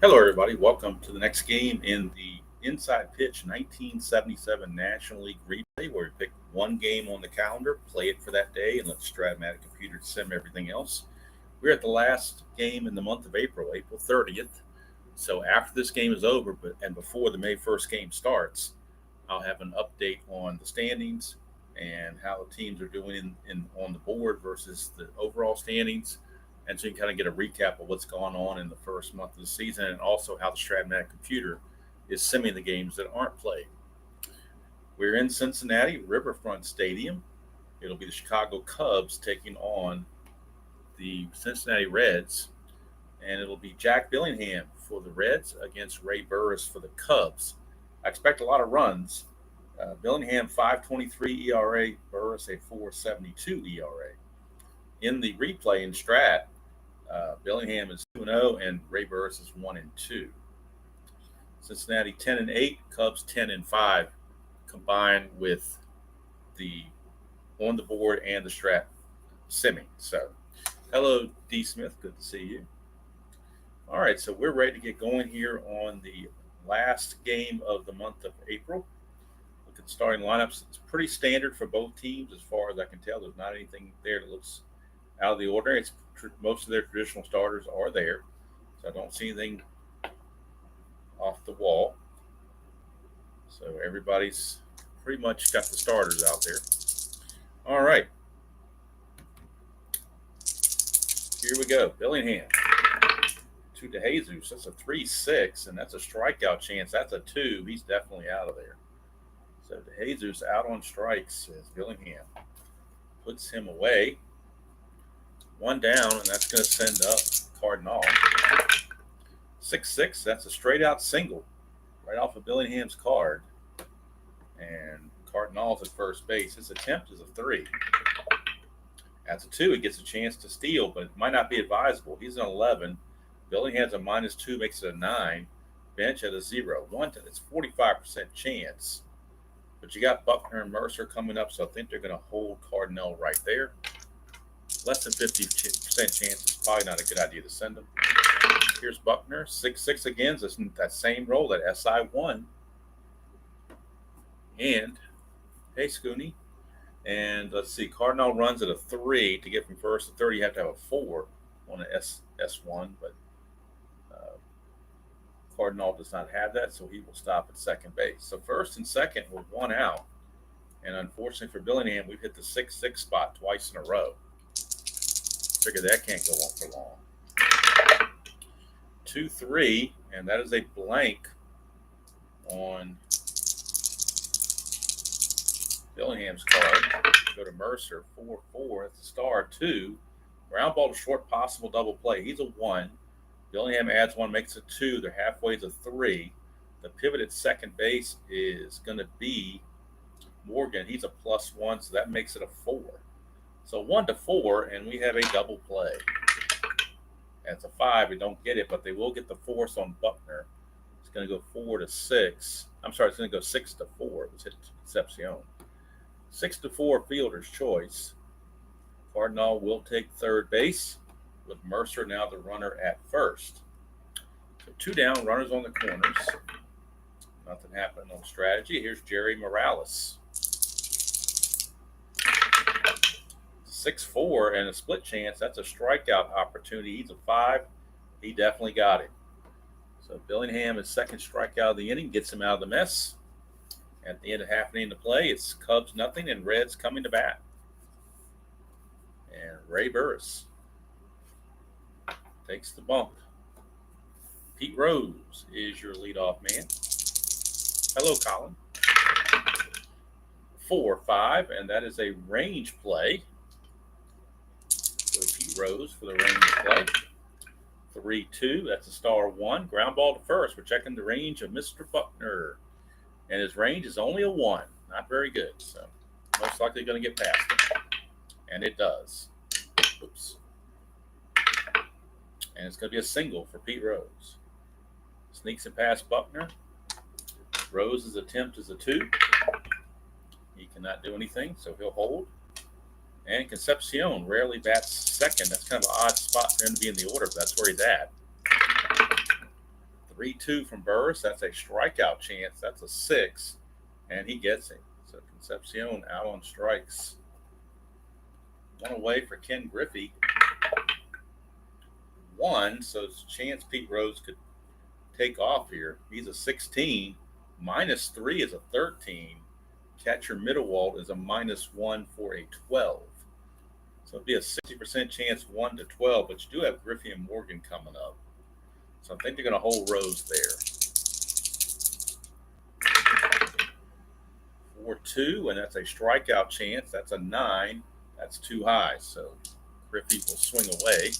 Hello, everybody. Welcome to the next game in the Inside Pitch 1977 National League replay, where we pick one game on the calendar, play it for that day, and let the Stratmatic computer sim everything else. We're at the last game in the month of April, April 30th. So after this game is over, and before the May 1st game starts, I'll have an update on the standings and how the teams are doing in on the board versus the overall standings, and so you can kind of get a recap of what's gone on in the first month of the season, and also how the Stratmatic computer is simming the games that aren't played. We're in Cincinnati, Riverfront Stadium. It'll be the Chicago Cubs taking on the Cincinnati Reds, and it'll be Jack Billingham for the Reds against Ray Burris for the Cubs. I expect a lot of runs. Billingham 5.23 ERA, Burris a 4.72 ERA. In the replay in Strat, Billingham is 2-0 and Ray Burris is 1-2. Cincinnati 10-8, Cubs 10-5, combined with the on the board and the Strat simming. So, hello D Smith, good to see you. All right, so we're ready to get going here on the last game of the month of April. Look at the starting lineups. It's pretty standard for both teams as far as I can tell. There's not anything there that looks out of the ordinary. Most of their traditional starters are there, so I don't see anything off the wall. So everybody's pretty much got the starters out there. All right, here we go. Billingham to DeJesus. That's a 3-6, and that's a strikeout chance. That's a 2. He's definitely out of there. So DeJesus out on strikes as Billingham puts him away. One down, and that's going to send up Cardinal. 6-6, that's a straight out single right off of Billingham's card. And Cardinal's at first base. His attempt is a 3. That's a 2. He gets a chance to steal, but it might not be advisable. He's an 11. Billingham's a -2, makes it a 9. Bench at a 0. It's 45% chance. But you got Buckner and Mercer coming up, so I think they're going to hold Cardinal right there. Less than 50% chance is probably not a good idea to send him. Here's Buckner, 6-6 again. That same roll, that SI1. And, hey, Scooney. And let's see, Cardinal runs at a 3. To get from first to third, you have to have a 4 on an S1, but Cardinal does not have that, so he will stop at second base. So first and second with one out. And unfortunately for Billingham, we've hit the 6-6 spot twice in a row. Figure that can't go on for long. 2-3, and that is a blank on Billingham's card. Go to Mercer, 4-4. That's a star, 2. Ground ball to short, possible double play. He's a 1. Billingham adds 1, makes it 2. They're halfway to 3. The pivot at second base is going to be Morgan. He's a +1, so that makes it a 4. So 1-4, and we have a double play. That's a 5. We don't get it, but they will get the force on Buckner. It's going to go 4-6. I'm sorry, it's going to go 6-4. It was hit Concepcion. 6-4, fielder's choice. Cardinal will take third base, with Mercer now the runner at first. So 2 down, runners on the corners. Nothing happened on strategy. Here's Jerry Morales. 6-4 and a split chance. That's a strikeout opportunity. He's a 5. He definitely got it. So Billingham, his second strikeout of the inning, gets him out of the mess. At the end of half inning to play, it's Cubs nothing and Reds coming to bat. And Ray Burris takes the bump. Pete Rose is your leadoff man. Hello, Colin. 4-5, and that is a range play. Pete Rose for the range play. 3-2, that's a star 1. Ground ball to first. We're checking the range of Mr. Buckner. And his range is only a 1. Not very good. So most likely going to get past it. And it does. Oops. And it's going to be a single for Pete Rose. Sneaks it past Buckner. Rose's attempt is a 2. He cannot do anything, so he'll hold. And Concepcion rarely bats second. That's kind of an odd spot for him to be in the order, but that's where he's at. 3-2 from Burris. That's a strikeout chance. That's a 6, and he gets it. So Concepcion out on strikes. One away for Ken Griffey. 1, so it's a chance Pete Rose could take off here. He's a 16. -3 is a 13. Catcher Middlewalt is a -1 for a 12. So it'd be a 60% chance 1 to 12, but you do have Griffey and Morgan coming up. So I think they're going to hold Rose there. 4-2, and that's a strikeout chance. That's a 9. That's too high, so Griffey will swing away.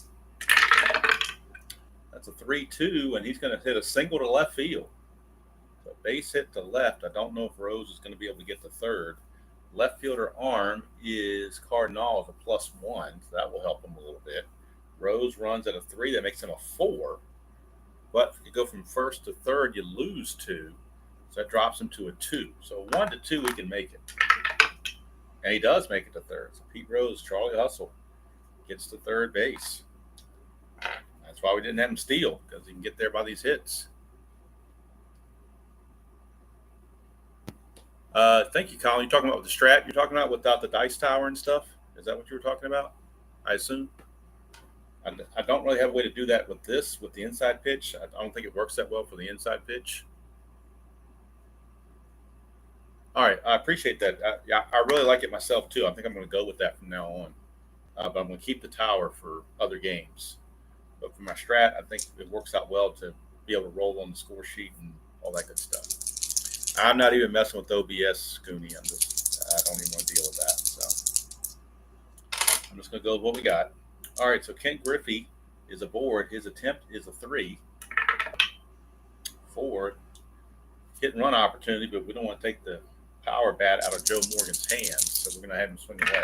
That's a 3-2, and he's going to hit a single to left field. So base hit to left. I don't know if Rose is going to be able to get to third. Left fielder arm is Cardinal at a +1, so that will help him a little bit. Rose runs at a 3. That makes him a 4. But if you go from first to third, you lose 2. So that drops him to a 2. So 1 to 2, he can make it. And he does make it to third. So Pete Rose, Charlie Hustle, gets to third base. That's why we didn't have him steal, because he can get there by these hits. Thank you, Colin. You're talking about the strat you're talking about without the dice tower and stuff? Is that what you were talking about? I assume. I don't really have a way to do that with this, with the inside pitch. I don't think it works that well for the inside pitch. All right, I appreciate that. I really like it myself, too. I think I'm going to go with that from now on. But I'm going to keep the tower for other games. But for my strat, I think it works out well to be able to roll on the score sheet and all that good stuff. I'm not even messing with OBS, Scooney. I don't even want to deal with that. So I'm just going to go with what we got. All right, so Ken Griffey is aboard. His attempt is a 3. 4. Hit and run opportunity, but we don't want to take the power bat out of Joe Morgan's hands, so we're going to have him swing away.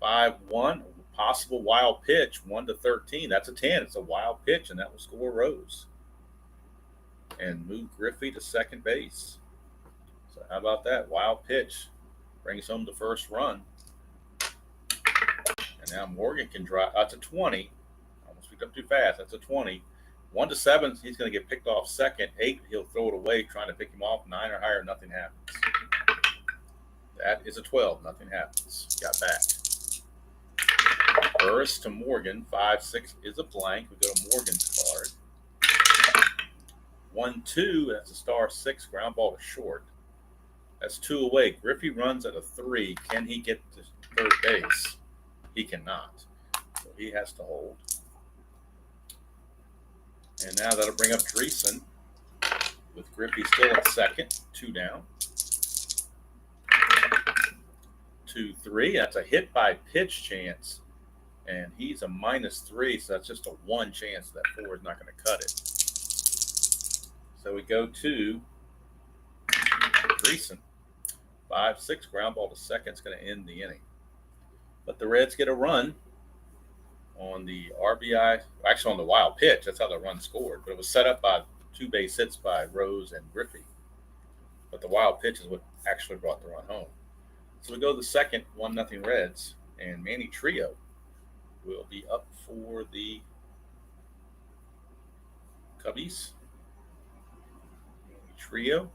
5-1, possible wild pitch, 1 to 13. That's a 10. It's a wild pitch, and that will score Rose. And move Griffey to second base. So how about that? Wild pitch. Brings home the first run. And now Morgan can drive. That's a 20. Almost picked up too fast. That's a 20. 1 to 7, he's going to get picked off second. 8, he'll throw it away, trying to pick him off. 9 or higher, nothing happens. That is a 12. Nothing happens. Got back. Burris to Morgan. 5-6 is a blank. We go to Morgan's card. 1-2, that's a star 6, ground ball to short. That's 2 away. Griffey runs at a 3. Can he get to third base? He cannot. So he has to hold. And now that'll bring up Dreesen with Griffey still at second, 2 down. 2-3, that's a hit by pitch chance. And he's a -3, so that's just a 1 chance that 4 is not going to cut it. So we go to Dreesen. 5-6, ground ball to second is going to end the inning. But the Reds get a run on the RBI, actually on the wild pitch. That's how the run scored. But it was set up by 2 base hits by Rose and Griffey. But the wild pitch is what actually brought the run home. So we go to the second, 1-0 Reds. And Manny Trio will be up for the Cubbies. Manny Trio.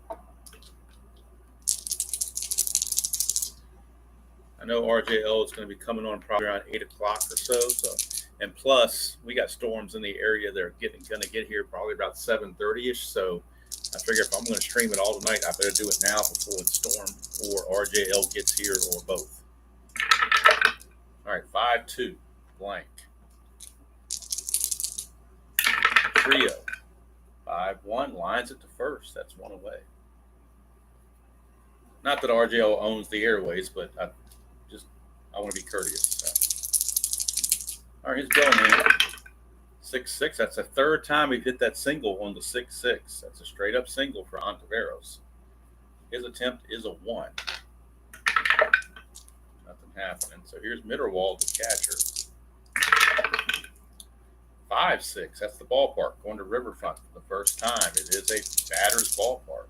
I know RJL is going to be coming on probably around 8 o'clock or so. And plus, we got storms in the area that are going to get here probably about 7:30ish. So I figure if I'm going to stream it all tonight, I better do it now before the storm or RJL gets here or both. All right, 5-2, blank. Trio, 5-1, lines it to first. That's 1 away. Not that RJL owns the airways, but I want to be courteous. So. All right, he's going in. 6-6. That's the 3rd time we've hit that single on the 6-6. That's a straight up single for Ontiveros. His attempt is a 1. Nothing happening. So here's Mitterwald, the catcher. 5-6. That's the ballpark. Going to Riverfront for the first time. It is a batter's ballpark.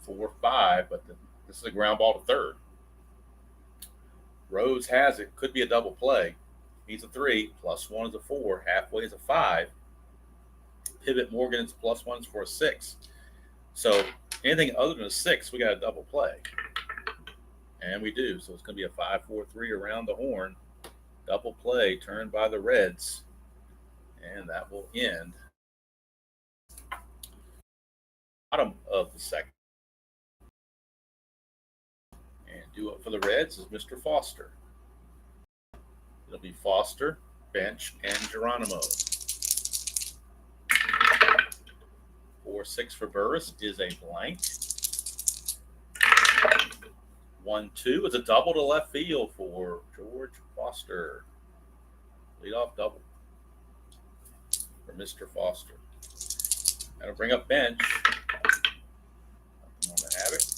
4-5, but this is a ground ball to third. Rose has it. Could be a double play. He's a 3. +1 is a 4. Halfway is a 5. pivot Morgan's +1s for a 6. So anything other than a 6, we got a double play. And we do. So it's going to be a 5-4-3 around the horn. Double play turned by the Reds. And that will end bottom of the second. And due up for the Reds is Mr. Foster. It'll be Foster, Bench, and Geronimo. 4-6 for Burris is a blank. 1-2 is a double to left field for George Foster. Leadoff double for Mr. Foster. That'll bring up Bench. I'm going to have it.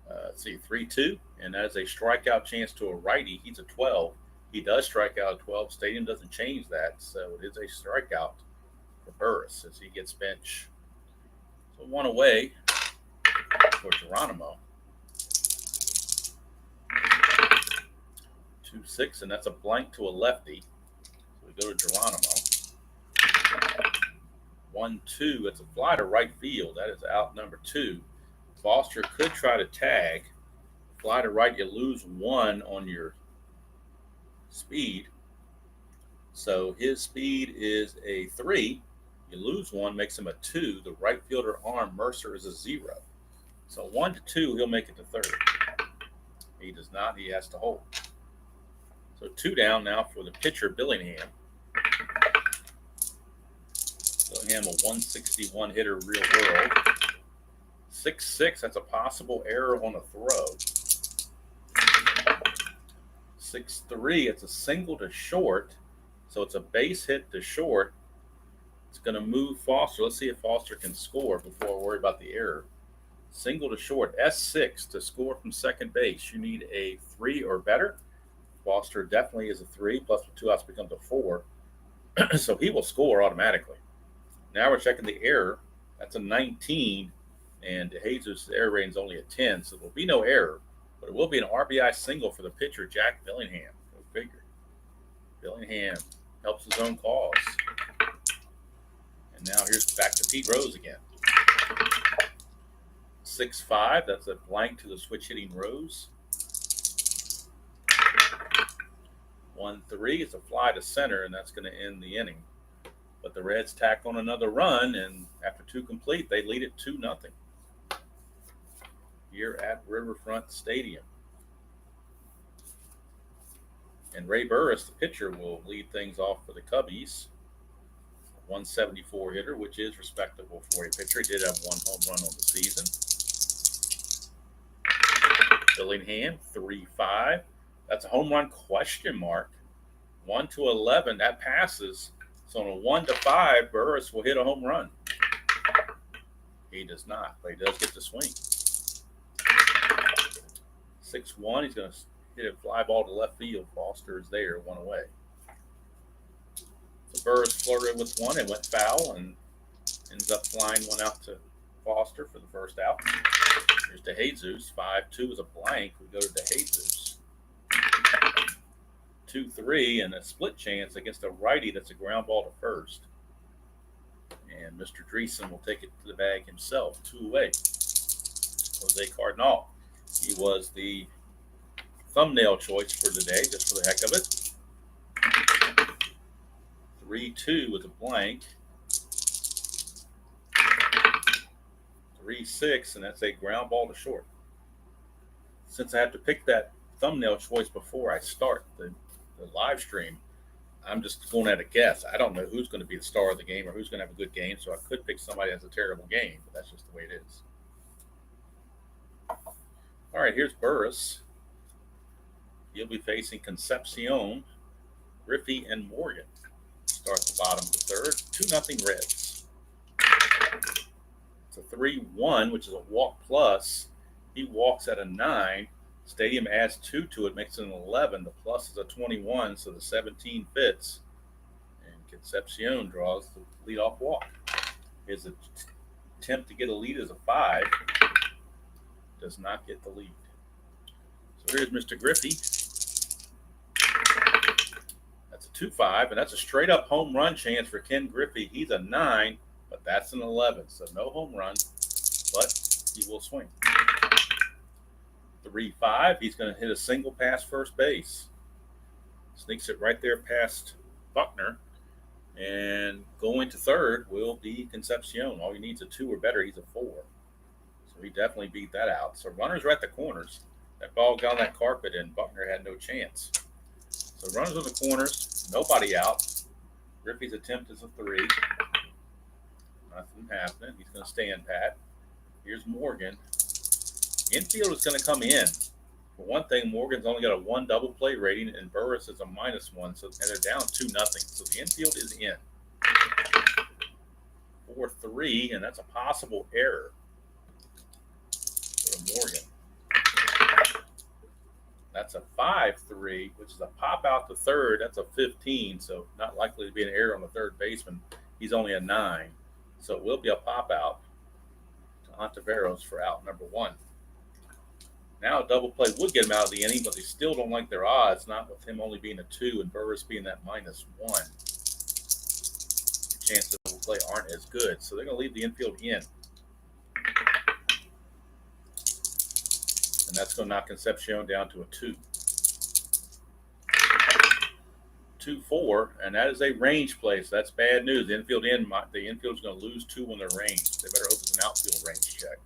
Let's see, 3-2, and that is a strikeout chance to a righty. He's a 12. He does strike out at 12. Stadium doesn't change that, so it is a strikeout for Burris as he gets Bench. So one away for Geronimo. 2-6, and that's a blank to a lefty. So we go to Geronimo. 1-2, it's a fly to right field. That is out number 2. Foster could try to tag. Fly to right, you lose 1 on your speed. So his speed is a 3. You lose 1, makes him a 2. The right fielder arm, Mercer, is a 0. So 1-2, he'll make it to third. He does not. He has to hold. So 2 down now for the pitcher, Billingham. Billingham, a 161 hitter, real world. 6-6, that's a possible error on a throw. 6-3, it's a single to short. So it's a base hit to short. It's going to move Foster. Let's see if Foster can score before I worry about the error. Single to short, S6 to score from second base. You need a 3 or better. Foster definitely is a 3, plus with 2 outs becomes a 4. So he will score automatically. Now we're checking the error. That's a 19, and Jesus' error rating is only a 10, so there will be no error. But it will be an RBI single for the pitcher, Jack Billingham. Go figure. Billingham helps his own cause. And now here's back to Pete Rose again. 6-5, that's a blank to the switch hitting Rose. 1-3, it's a fly to center, and that's going to end the inning. But the Reds tack on another run, and after 2 complete, they lead it 2-0 here at Riverfront Stadium. And Ray Burris, the pitcher, will lead things off for the Cubbies. 174 hitter, which is respectable for a pitcher. He did have 1 home run on the season. Billingham, 3-5. That's a home run question mark. 1-11, that passes. So on a 1-5, Burris will hit a home run. He does not, but he does get the swing. 6-1, he's going to hit a fly ball to left field. Foster is there, 1 away. So Burris flirted with 1 and went foul and ends up flying 1 out to Foster for the first out. Here's DeJesus. 5-2 is a blank. We go to DeJesus. 2-3 and a split chance against a righty that's a ground ball to first. And Mr. Dreesen will take it to the bag himself. 2 away. Jose Cardinal. He was the thumbnail choice for today, just for the heck of it. 3-2 with a blank. 3-6, and that's a ground ball to short. Since I have to pick that thumbnail choice before I start the live stream, I'm just going at a guess. I don't know who's going to be the star of the game or who's going to have a good game, so I could pick somebody that has a terrible game, but that's just the way it is. All right, here's Burris. He'll be facing Concepcion, Griffey, and Morgan. Start the bottom of the third. 2-0 Reds. It's a 3-1, which is a walk plus. He walks at a 9. Stadium adds 2 to it, makes it an 11. The plus is a 21, so the 17 fits. And Concepcion draws the leadoff walk. His attempt to get a lead is a 5. Does not get the lead. So here's Mr. Griffey. That's a 2-5, and that's a straight up home run chance for Ken Griffey. He's a 9, but that's an 11, so no home run, but he will swing. 3-5, he's going to hit a single past first base. Sneaks it right there past Buckner. And going to third will be Concepcion. All he needs a 2 or better. He's a 4. So he definitely beat that out. So runners are at the corners. That ball got on that carpet, and Buckner had no chance. So runners on the corners. Nobody out. Griffey's attempt is a 3. Nothing happening. He's going to stand pat. Here's Morgan. Infield is going to come in. For one thing, Morgan's only got a 1 double play rating, and Burris is a -1, and they're down 2-0. So the infield is in. 4-3, and that's a possible error for Morgan. That's a 5-3, which is a pop out to third. That's a 15, so not likely to be an error on the third baseman. He's only a 9, so it will be a pop out to Ontiveros for out number 1. Now a double play would get him out of the inning, but they still don't like their odds, not with him only being a 2 and Burris being that -1. Chances of double play aren't as good, so they're going to leave the infield in. And that's going to knock Concepcion down to a 2. 2-4, and that is a range play, so that's bad news. The infield the infield's going to lose 2 on their range. They better hope it's an outfield range check.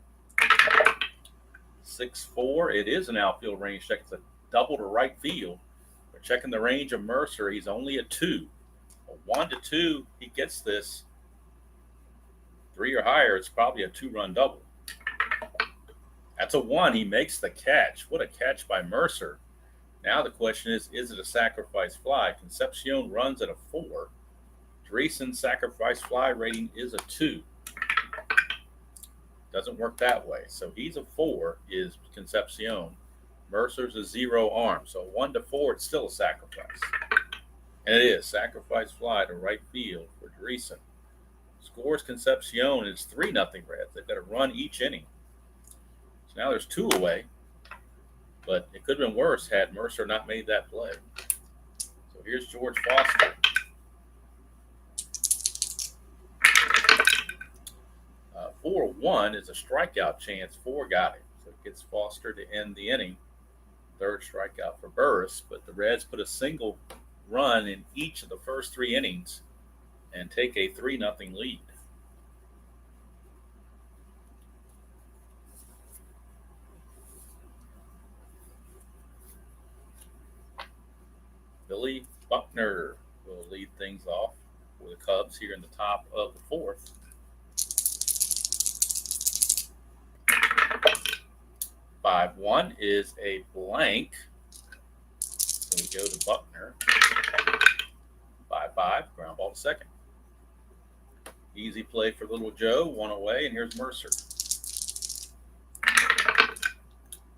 6-4, it is an outfield range check. It's a double to right field. We're checking the range of Mercer. He's only a 2. A 1-2, he gets this. 3 or higher, it's probably a 2-run double. That's a 1. He makes the catch. What a catch by Mercer. Now the question is it a sacrifice fly? Concepcion runs at a 4. Dreesen's sacrifice fly rating is a 2. Doesn't work that way. So he's a 4, is Concepcion. Mercer's a 0 arm. So 1-4, it's still a sacrifice. And it is. Sacrifice fly to right field for Dreesen. Scores Concepcion. It's 3-0 Reds. They've got to run each inning. So now there's 2 away. But it could have been worse had Mercer not made that play. So here's George Foster. 4-1 is a strikeout chance. 4 got him. So it gets Foster to end the inning. 3rd strikeout for Burris. But the Reds put a single run in each of the first 3 innings and take a 3-0 lead. Billy Buckner will lead things off for the Cubs here in the top of the 4th. 5-1 is a blank. So we go to Buckner. 5-5, ground ball to second. Easy play for Little Joe, 1 away, and here's Mercer.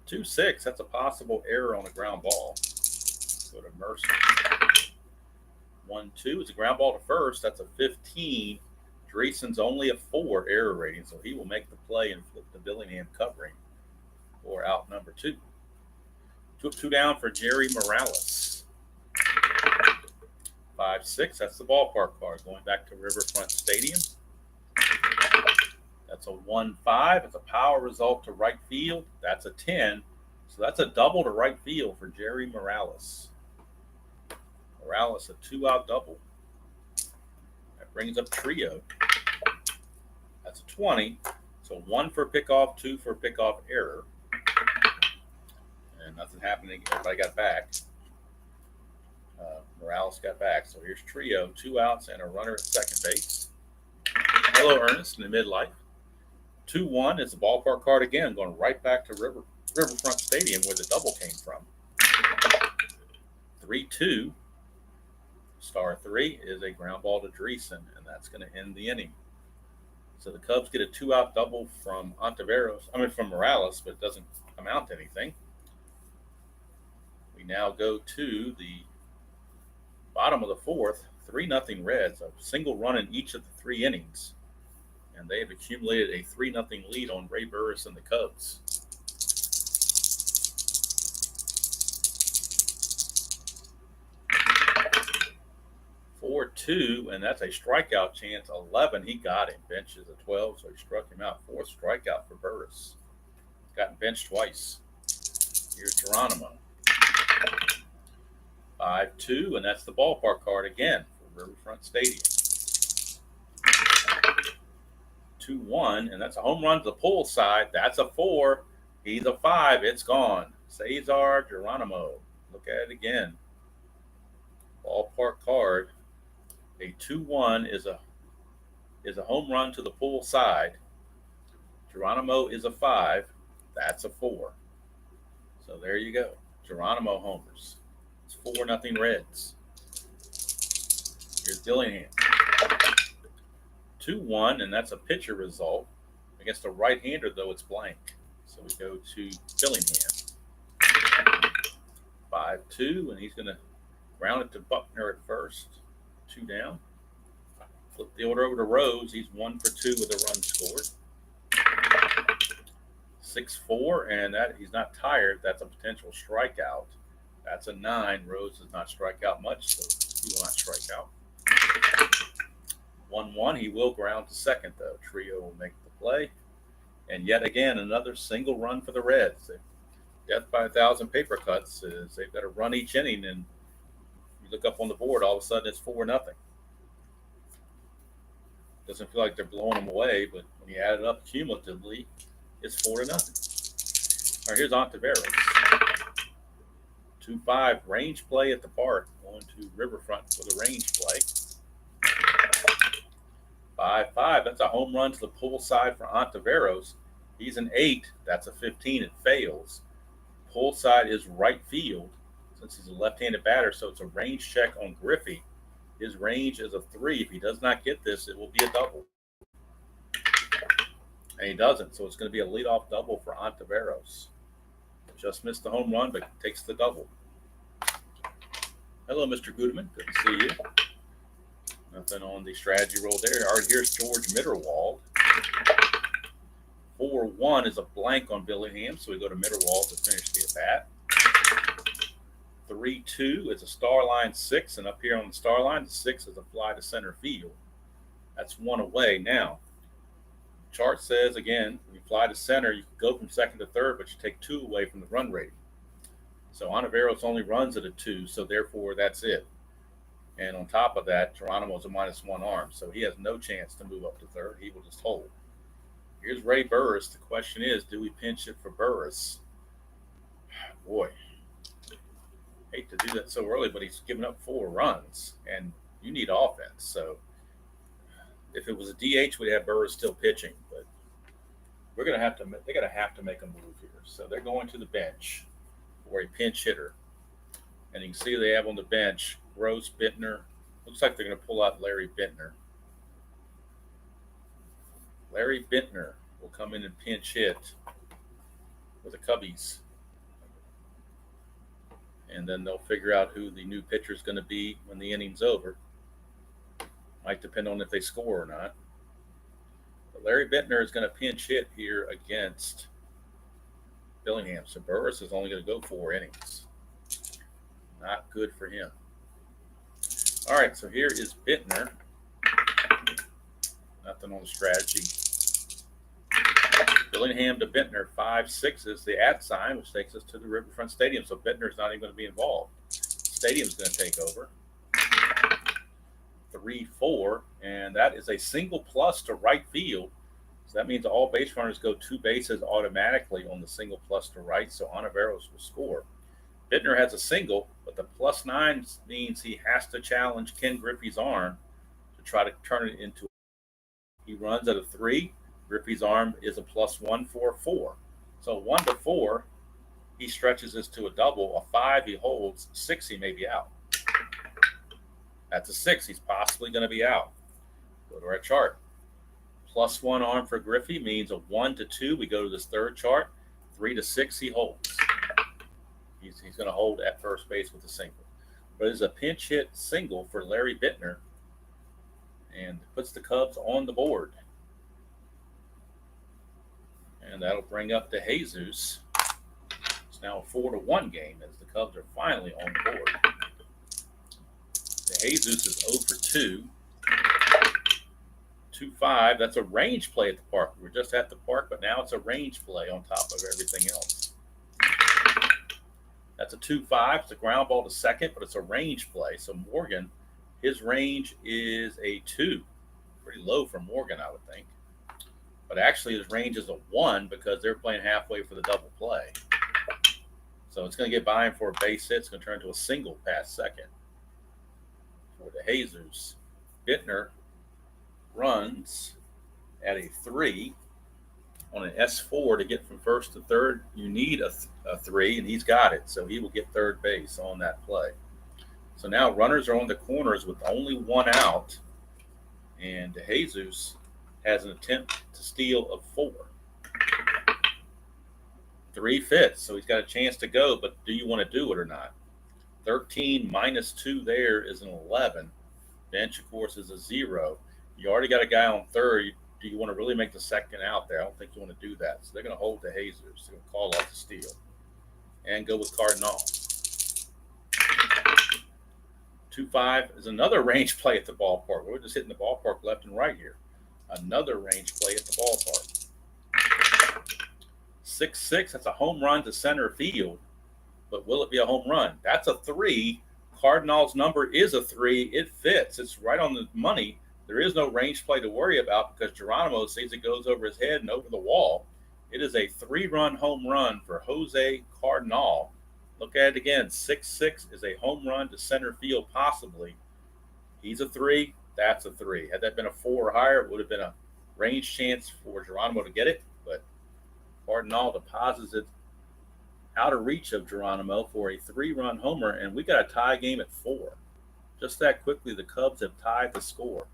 2-6, that's a possible error on a ground ball. Go to Mercer. 1-2 is a ground ball to first. That's a 15. Dreesen's only a 4 error rating, so he will make the play and flip the Billingham covering for out number 2. 2 down for Jerry Morales. 5-6, that's the ballpark card going back to Riverfront Stadium. That's a 1-5. It's a power result to right field. That's a 10. So that's a double to right field for Jerry Morales. Morales, a 2-out double. That brings up Trio. That's a 20. So 1 for pickoff, 2 for pickoff error. And nothing happening. Everybody got back. Morales got back. So here's Trio, 2 outs and a runner at second base. Hello, Ernest, in the midlife. 2-1 is the ballpark card again, going right back to Riverfront Stadium where the double came from. 3-2. Star 3 is a ground ball to Dreesen, and that's going to end the inning. So the Cubs get a 2-out double from Morales, but it doesn't amount to anything. We now go to the bottom of the 4th, 3-0 Reds, a single run in each of the 3 innings. And they have accumulated a 3-0 lead on Ray Burris and the Cubs. 2, and that's a strikeout chance. 11, he got him. Benches a 12, so he struck him out. 4th strikeout for Burris. Gotten benched twice. Here's Geronimo. 5-2, and that's the ballpark card again for Riverfront Stadium. 2-1, and that's a home run to the pull side. That's a 4. He's a 5. It's gone. Cesar Geronimo. Look at it again. Ballpark card. A 2-1 is a home run to the pull side. Geronimo is a 5. That's a 4. So there you go. Geronimo homers. It's 4-0 Reds. Here's Billingham. 2-1, and that's a pitcher result. Against a right-hander, though, it's blank. So we go to Billingham. 5-2, and he's going to ground it to Buckner at first. 2 down. Flip the order over to Rose. He's 1 for 2 with a run scored. 6-4, and that he's not tired. That's a potential strikeout. That's a 9. Rose does not strike out much, so he will not strike out. 1-1. He will ground to second, though. Trio will make the play. And yet again, another single run for the Reds. Death by 1,000 paper cuts is they've got to run each inning, and you look up on the board, all of a sudden it's 4-0. Doesn't feel like they're blowing them away, but when you add it up cumulatively, it's 4-0. All right, here's Ontiveros. 2-5 range play at the park, going to Riverfront for the range play. 5-5, that's a home run to the pull side for Ontiveros. He's an 8, that's a 15, it fails. Pull side is right field, since he's a left-handed batter, so it's a range check on Griffey. His range is a 3. If he does not get this, it will be a double. And he doesn't, so it's going to be a leadoff double for Ontiveros. Just missed the home run, but takes the double. Hello, Mr. Gudeman. Good to see you. Nothing on the strategy roll there. All right, here's George Mitterwald. 4-1 is a blank on Billingham, so we go to Mitterwald to finish the at-bat. 3-2 is a star line 6, and up here on the star line, the 6 is a fly to center field. That's 1 away. Now, chart says, again, when you fly to center, you can go from second to third, but you take 2 away from the run rating. So Ontiveros only runs at a 2, so therefore that's it. And on top of that, Geronimo's a -1 arm, so he has no chance to move up to third. He will just hold. Here's Ray Burris. The question is, do we pinch it for Burris? Boy, hate to do that so early, but he's given up 4 runs, and you need offense. So if it was a DH, we'd have Burris still pitching, but they're going to have to make a move here. So they're going to the bench for a pinch hitter. And you can see they have on the bench Gross, Bittner. Looks like they're going to pull out Larry Bittner. Larry Bittner will come in and pinch hit for the Cubbies. And then they'll figure out who the new pitcher is going to be when the inning's over. Might depend on if they score or not. But Larry Bittner is going to pinch hit here against Billingham. So Burris is only going to go 4 innings. Not good for him. All right, so here is Bittner. Nothing on the strategy. Billingham to Bittner, 5-6 is the @ sign, which takes us to the Riverfront Stadium. So Bittner's not even going to be involved. Stadium's going to take over. 3-4, and that is a single plus to right field. So that means all base runners go 2 bases automatically on the single plus to right, so Ontiveros will score. Bittner has a single, but the +9 means he has to challenge Ken Griffey's arm to try to turn it into. He runs at a 3. Griffey's arm is a +1 for a 4. So 1 to 4, he stretches this to a double. A 5, he holds. 6, he may be out. That's a 6. He's possibly going to be out. Go to our chart. +1 arm for Griffey means a 1 to 2. We go to this third chart. 3 to 6, he holds. He's going to hold at first base with a single. But it's a pinch hit single for Larry Bittner and puts the Cubs on the board. And that'll bring up De Jesus. It's now a 4-1 game as the Cubs are finally on the board. De DeJesus is 0 for 2. 2-5. That's a range play at the park. We're just at the park, but now it's a range play on top of everything else. That's a 2-5. It's a ground ball to second, but it's a range play. So Morgan, his range is a 2. Pretty low for Morgan, I would think. But actually, his range is a 1 because they're playing halfway for the double play. So it's going to get by him for a base hit. It's going to turn into a single past second for DeJesus. Bittner runs at a 3 on an S4 to get from first to third. You need a 3, and he's got it. So he will get third base on that play. So now runners are on the corners with only 1 out, and DeJesus has an attempt to steal of 4. 3 fits, so he's got a chance to go, but do you want to do it or not? 13 minus 2 there is an 11. Bench, of course, is a 0. You already got a guy on third. Do you want to really make the second out there? I don't think you want to do that. So they're going to hold DeJesus. They're going to call off the steal and go with Cardinal. 2-5 is another range play at the ballpark. We're just hitting the ballpark left and right here. Another range play at the ballpark. 6-6, that's a home run to center field. But will it be a home run? That's a 3. Cardinal's number is a 3. It fits. It's right on the money. There is no range play to worry about because Geronimo sees it goes over his head and over the wall. It is a 3-run home run for Jose Cardinal. Look at it again. 6-6 is a home run to center field, possibly. He's a 3. That's a 3. Had that been a 4 or higher, it would have been a range chance for Geronimo to get it. But Cardinal deposits it out of reach of Geronimo for a 3-run homer, and we got a tie game at 4. Just that quickly, the Cubs have tied the score.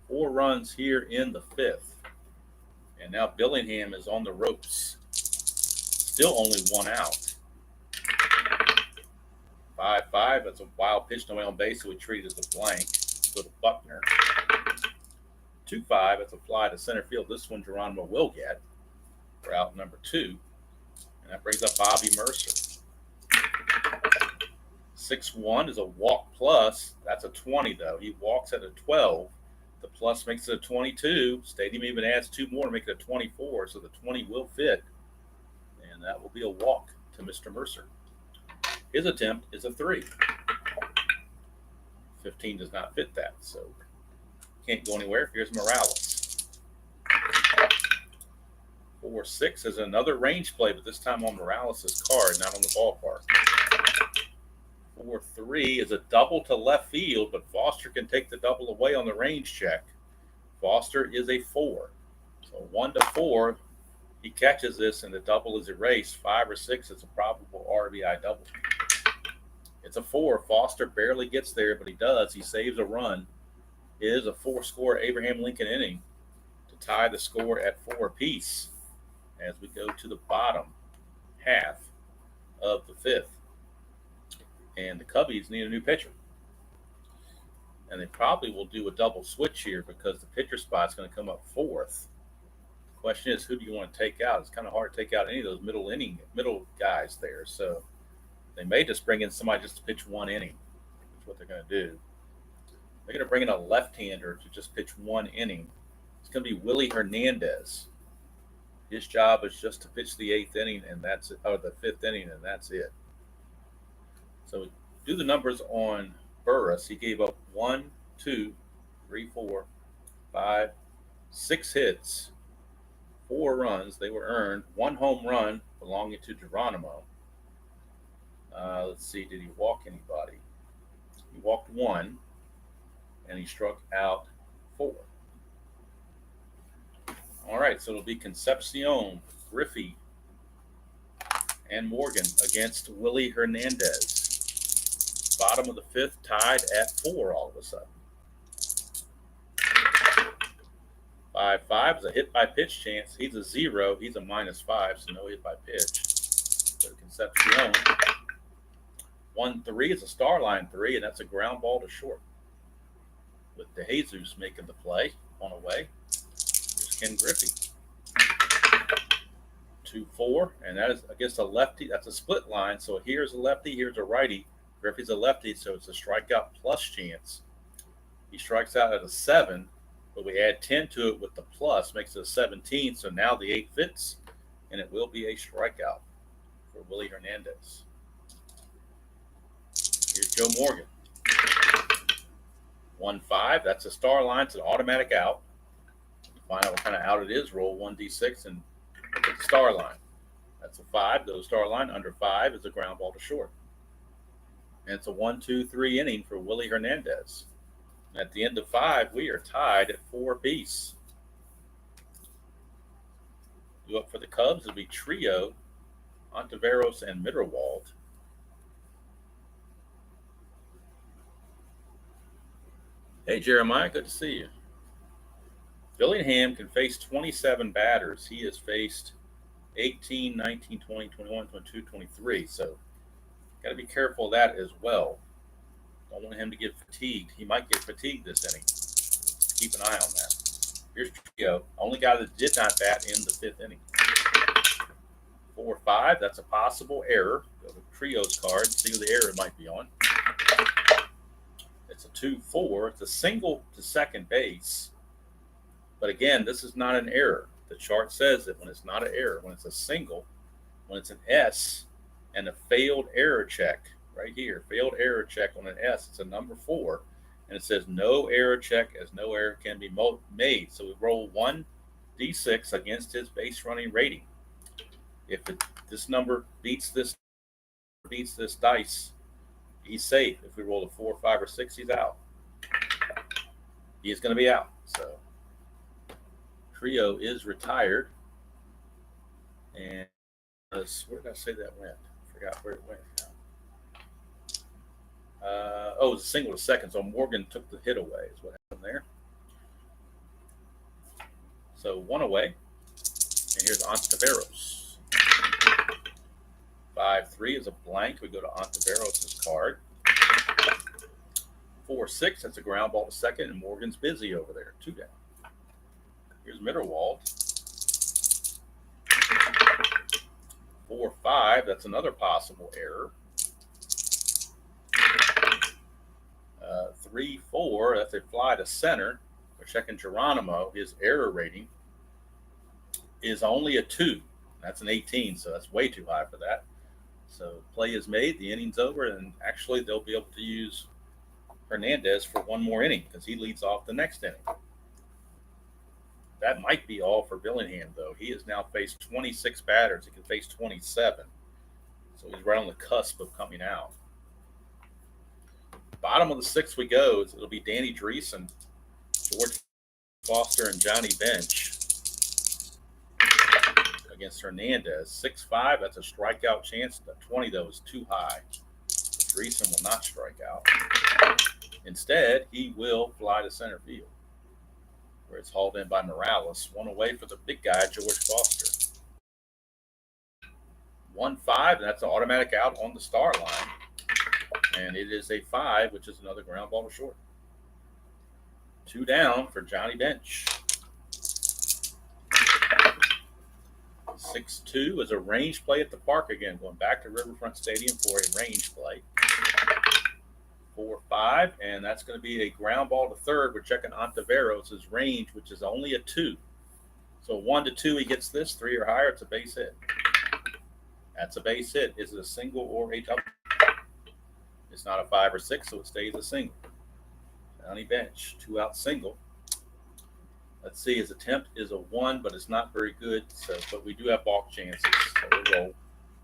4 runs here in the 5th. And now Billingham is on the ropes. Still only 1 out. 5-5. That's a wild pitch, no way on base, so we treat it as a blank. Go to Buckner. 2-5. That's a fly to center field. This one Geronimo will get for out number 2. And that brings up Bobby Mercer. 6-1 is a walk plus. That's a 20, though. He walks at a 12. The plus makes it a 22. Stadium even adds 2 more to make it a 24, so the 20 will fit. And that will be a walk to Mr. Mercer. His attempt is a 3. 15 does not fit that, so can't go anywhere. Here's Morales. 4-6 is another range play, but this time on Morales' card, not on the ballpark. 4-3 is a double to left field, but Foster can take the double away on the range check. Foster is a 4. So 1-4, he catches this, and the double is erased. 5 or 6, it's a probable RBI double. It's a 4. Foster barely gets there, but he does. He saves a run. It is a 4-score Abraham Lincoln inning to tie the score at 4 apiece as we go to the bottom half of the 5th. And the Cubbies need a new pitcher. And they probably will do a double switch here because the pitcher spot's going to come up 4th. The question is, who do you want to take out? It's kind of hard to take out any of those middle guys there. So they may just bring in somebody just to pitch 1 inning. That's what they're going to do. They're going to bring in a left-hander to just pitch 1 inning. It's going to be Willie Hernandez. His job is just to pitch the 8th inning, and that's it, or the 5th inning, and that's it. So do the numbers on Burris. He gave up 1, 2, 3, 4, 5, 6 hits, 4 runs. They were earned. 1 home run belonging to Geronimo. Let's see, did he walk anybody? He walked 1, and he struck out 4. All right, so it'll be Concepcion, Griffey, and Morgan against Willie Hernandez. Bottom of the 5th, tied at 4 all of a sudden. 5-5 is a hit by pitch chance. He's a 0. He's a -5, so no hit by pitch. So Concepcion. 1-3 is a star line 3, and that's a ground ball to short. With DeJesus making the play on a way. Here's Ken Griffey. 2-4, and that is against a lefty. That's a split line. So here's a lefty, here's a righty. Griffey's a lefty, so it's a strikeout plus chance. He strikes out at a 7, but we add 10 to it with the plus, makes it a 17. So now the 8 fits, and it will be a strikeout for Willie Hernandez. Here's Joe Morgan. 1-5. That's a star line. It's an automatic out. To find out what kind of out it is, roll 1d6 and hit the star line. That's a 5. Go to star line. Under 5 is a ground ball to short. And it's a 1-2-3 inning for Willie Hernandez. And at the end of 5, we are tied at 4 apiece. Go up for the Cubs. It'll be Trio, Ontiveros, and Mitterwald. Hey, Jeremiah, good to see you. Billingham can face 27 batters. He has faced 18, 19, 20, 21, 22, 23. So got to be careful of that as well. Don't want him to get fatigued. He might get fatigued this inning. Keep an eye on that. Here's Trio, only guy that did not bat in the 5th inning. 4-5, that's a possible error. Go to Trio's card and see who the error might be on. It's a 2-4. It's a single to second base. But again, this is not an error. The chart says that when it's not an error, when it's a single, when it's an S and a failed error check, right here, failed error check on an S, it's a number 4. And it says no error check as no error can be made. So we roll 1d6 against his base running rating. If this number beats this dice, he's safe. If we roll a 4, 5, or 6, he's out. He's going to be out. So Trio is retired. And where did I say that went? I forgot where it went now. It was a single to second, so Morgan took the hit away is what happened there. So 1 away. And here's Ontiveros. 5-3 is a blank. We go to Ontiveros' card. 4-6, that's a ground ball to second, and Morgan's busy over there. 2 down. Here's Mitterwald. 4-5, that's another possible error. 3-4, that's a fly to center. We're checking Geronimo. His error rating is only a 2. That's an 18, so that's way too high for that. So play is made, the inning's over, and actually they'll be able to use Hernandez for 1 more inning because he leads off the next inning. That might be all for Billingham, though. He has now faced 26 batters. He can face 27. So he's right on the cusp of coming out. Bottom of the 6th we go. It'll be Danny Dreesen, George Foster, and Johnny Bench against Hernandez. 6-5, that's a strikeout chance. The 20, though, is too high. Dreesen will not strike out. Instead, he will fly to center field, where it's hauled in by Morales. 1 away for the big guy, George Foster. 1-5, that's an automatic out on the star line. And it is a 5, which is another ground ball to short. 2 down for Johnny Bench. 6-2 is a range play at the park again, going back to Riverfront Stadium for a range play. 4-5, and that's going to be a ground ball to third. We're checking Ontiveros' range, which is only a 2. So 1-2, he gets this. 3 or higher, it's a base hit. That's a base hit. Is it a single or a double? It's not a 5 or 6, so it stays a single. Johnny Bench, 2-out single. Let's see, his attempt is a 1, but it's not very good. So, but we do have balk chances. So we'll roll.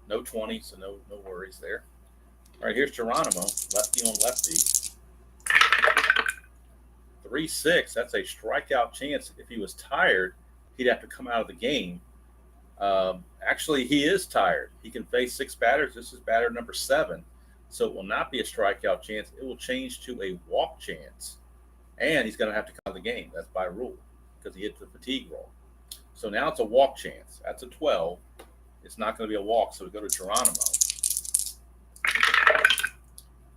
No 20, so no worries there. All right, here's Geronimo, lefty on lefty. 3-6, that's a strikeout chance. If he was tired, he'd have to come out of the game. Actually, he is tired. He can face 6 batters. This is batter number 7. So it will not be a strikeout chance. It will change to a walk chance. And he's going to have to come out of the game. That's by rule because he hit the fatigue roll. So now it's a walk chance. That's a 12. It's not going to be a walk, so we go to Geronimo.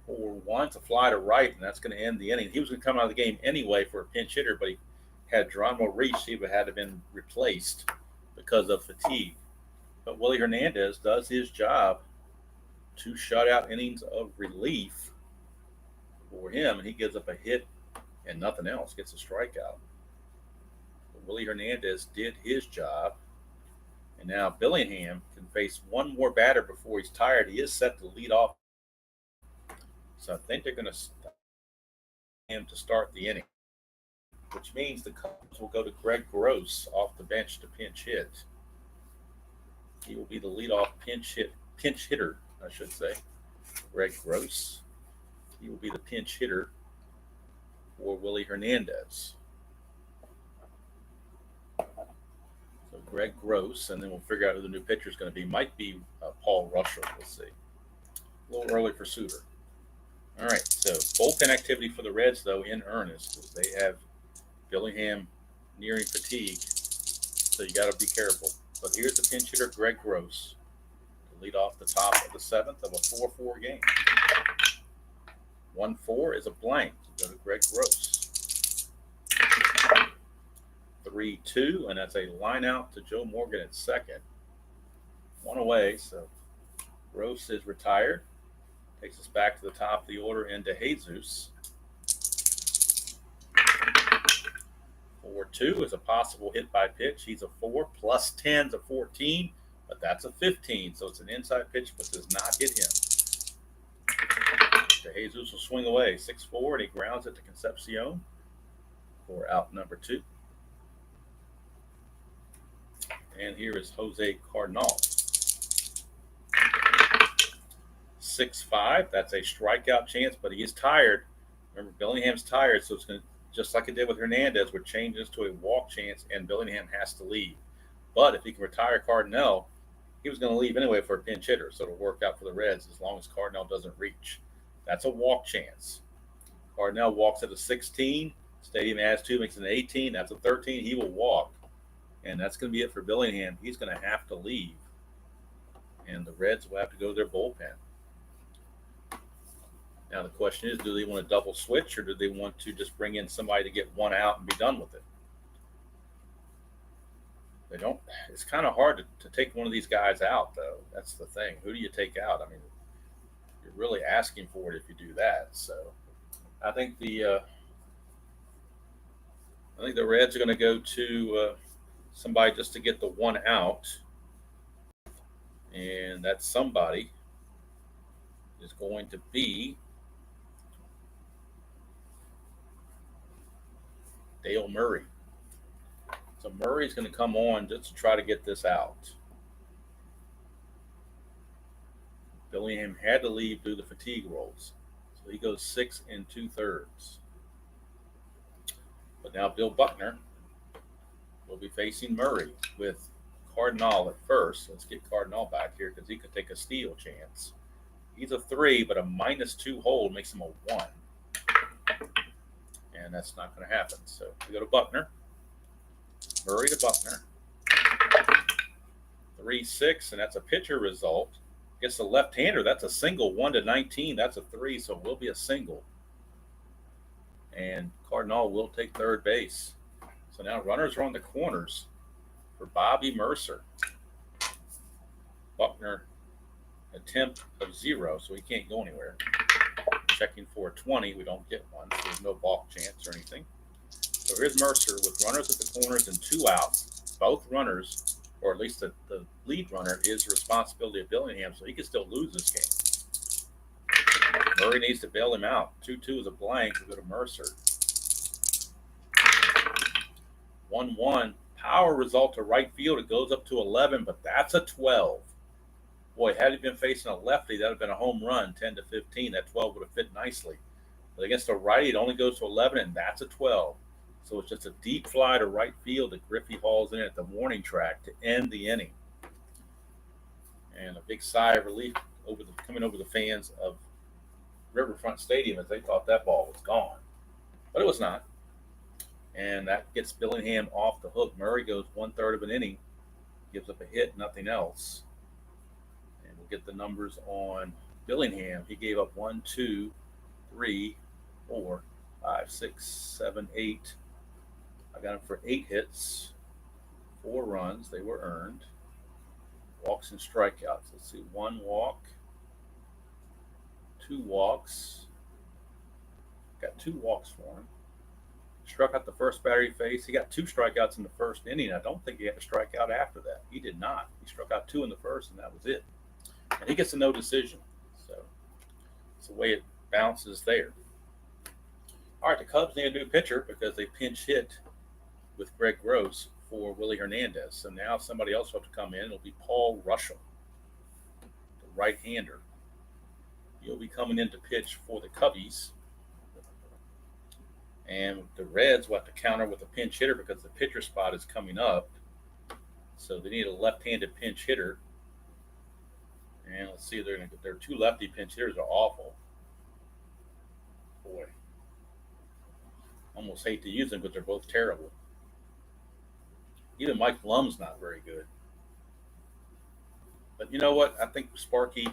4-1 to fly to right, and that's going to end the inning. He was going to come out of the game anyway for a pinch hitter, but he had Geronimo reached, he would have been replaced because of fatigue. But Willie Hernandez does his job 2 shutout innings of relief for him, and he gives up a hit and nothing else, gets a strikeout. But Willie Hernandez did his job, and now Billingham can face one more batter before he's tired. He is set to lead off, so I think they're going to him to start the inning, which means the Cubs will go to Greg Gross off the bench to pinch hit. He will be the leadoff pinch hitter, I should say. Greg Gross. He will be the pinch hitter for Willie Hernandez. So Greg Gross, and then we'll figure out who the new pitcher is going to be. Might be Paul Russell. We'll see. A little early for Suter. All right, so bullpen activity for the Reds, though, in earnest, as they have Billingham nearing fatigue, so you got to be careful. But here's the pinch hitter, Greg Gross, to lead off the top of the 7th of a 4-4 game. 1-4 is a blank. So go to Greg Gross. 3-2, and that's a line out to Joe Morgan at second. 1 away, so Gross is retired. Takes us back to the top of the order into Jesus. 4-2 is a possible hit by pitch. He's a 4. Plus 10 is a 14, but that's a 15. So it's an inside pitch, but does not hit him. Jesus will swing away 6-4, and he grounds it to Concepcion for out number 2. And here is Jose Cardinal. 6-5. That's a strikeout chance, but he is tired. Remember, Billingham's tired, so it's going to, just like it did with Hernandez, we're changing this to a walk chance, and Billingham has to leave. But if he can retire Cardinal, he was going to leave anyway for a pinch hitter, so it'll work out for the Reds as long as Cardinal doesn't reach. That's a walk chance. Cardinal walks at a 16. Stadium adds 2, makes it an 18. That's a 13. He will walk. And that's going to be it for Billingham. He's going to have to leave. And the Reds will have to go to their bullpen. Now the question is, do they want a double switch, or do they want to just bring in somebody to get one out and be done with it? They don't. It's kind of hard to take one of these guys out, though. That's the thing. Who do you take out? I mean, you're really asking for it if you do that. So I think the Reds are going to go to somebody just to get the one out, and that somebody is going to be Dale Murray. So Murray's going to come on just to try to get this out. Billingham had to leave due to fatigue rolls. So he goes 6 2/3. But now Bill Buckner will be facing Murray with Cardinal at first. Let's get Cardinal back here because he could take a steal chance. He's a 3, but a -2 hold makes him a 1. And that's not going to happen. So we go to Buckner. Murray to Buckner. 3-6, and that's a pitcher result. Gets the left-hander. That's a single, 1-19. That's a 3, so it will be a single. And Cardinal will take third base. So now runners are on the corners for Bobby Mercer. Buckner attempt of 0, so he can't go anywhere. Checking for a 20, we don't get one, so there's no balk chance or anything. So here's Mercer with runners at the corners and 2 outs. Both runners, or at least the lead runner, is the responsibility of Billingham, so he can still lose this game. Murray needs to bail him out. 2-2 is a blank. We go to Mercer. 1-1. Power result to right field. It goes up to 11, but that's a 12. Boy, had he been facing a lefty, that would have been a home run, 10-15. That 12 would have fit nicely. But against a righty, it only goes to 11, and that's a 12. So it's just a deep fly to right field that Griffey hauls in at the warning track to end the inning. And a big sigh of relief coming over the fans of Riverfront Stadium as they thought that ball was gone. But it was not. And that gets Billingham off the hook. Murray goes 1/3 of an inning, gives up a hit, nothing else. And we'll get the numbers on Billingham. He gave up 1, 2, 3, 4, 5, 6, 7, 8. I got him for 8 hits, 4 runs. They were earned. Walks and strikeouts. Let's see, 1 walk, 2 walks. Got 2 walks for him. Struck out the first batter he faced. He got 2 strikeouts in the first inning. I don't think he had to strike out after that. He did not. He struck out 2 in the first, and that was it. And he gets a no decision. So it's the way it bounces there. All right, the Cubs need a new pitcher because they pinch hit with Greg Gross for Willie Hernandez. So now somebody else will have to come in. It'll be Paul Russell, the right-hander. He'll be coming in to pitch for the Cubbies. And the Reds will have to counter with a pinch hitter because the pitcher spot is coming up. So they need a left-handed pinch hitter. And let's see, their 2 lefty pinch hitters are awful. Boy, almost hate to use them because they're both terrible. Even Mike Blum's not very good. But you know what? I think Sparky,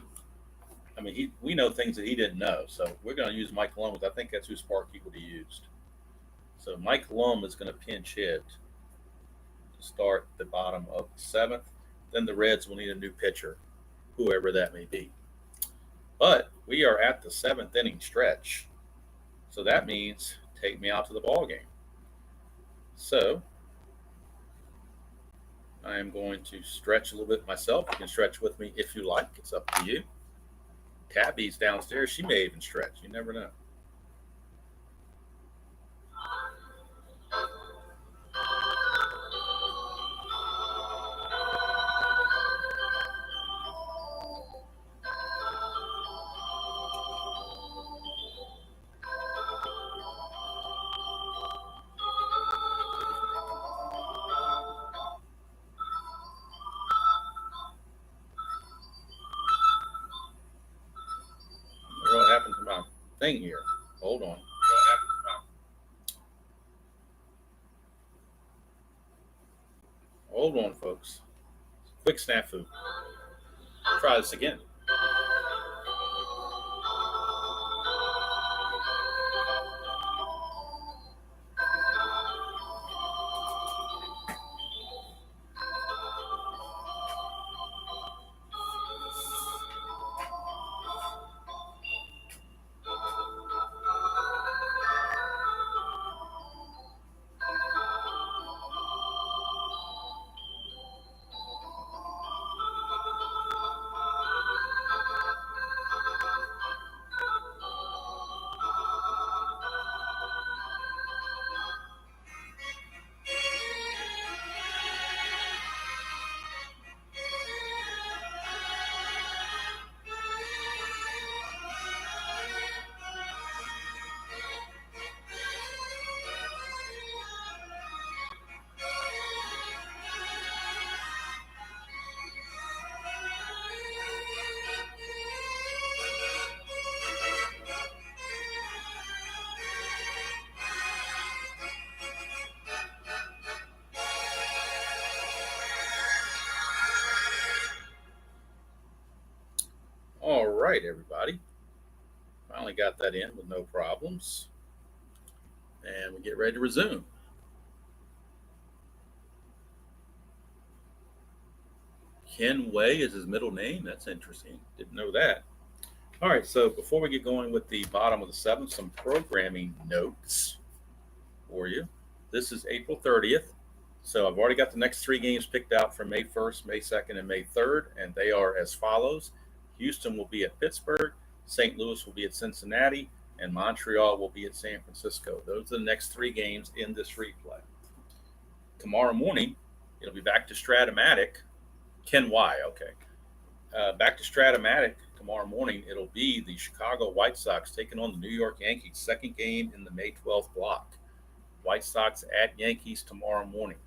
we know things that he didn't know. So we're going to use Mike Lum. I think that's who Sparky would have used. So Mike Lum is going to pinch hit to start the bottom of the 7th. Then the Reds will need a new pitcher, whoever that may be. But we are at the 7th inning stretch. So that means take me out to the ball game. So I am going to stretch a little bit myself. You can stretch with me if you like. It's up to you. Tabby's downstairs. She may even stretch. You never know. What happened to my thing here? Hold on. Hold on, folks. Quick snafu. Try this again. All right, everybody. Finally got that in with no problems. And we get ready to resume. Ken Way is his middle name. That's interesting. Didn't know that. All right, so before we get going with the bottom of the 7th, some programming notes for you. This is April 30th. So I've already got the next 3 games picked out for May 1st, May 2nd, and May 3rd, and they are as follows. Houston will be at Pittsburgh, St. Louis will be at Cincinnati, and Montreal will be at San Francisco. Those are the next 3 games in this replay. Tomorrow morning, it'll be back to Stratomatic. Ken Y, okay. Back to Stratomatic tomorrow morning. It'll be the Chicago White Sox taking on the New York Yankees, 2nd game in the May 12th block. White Sox at Yankees tomorrow morning.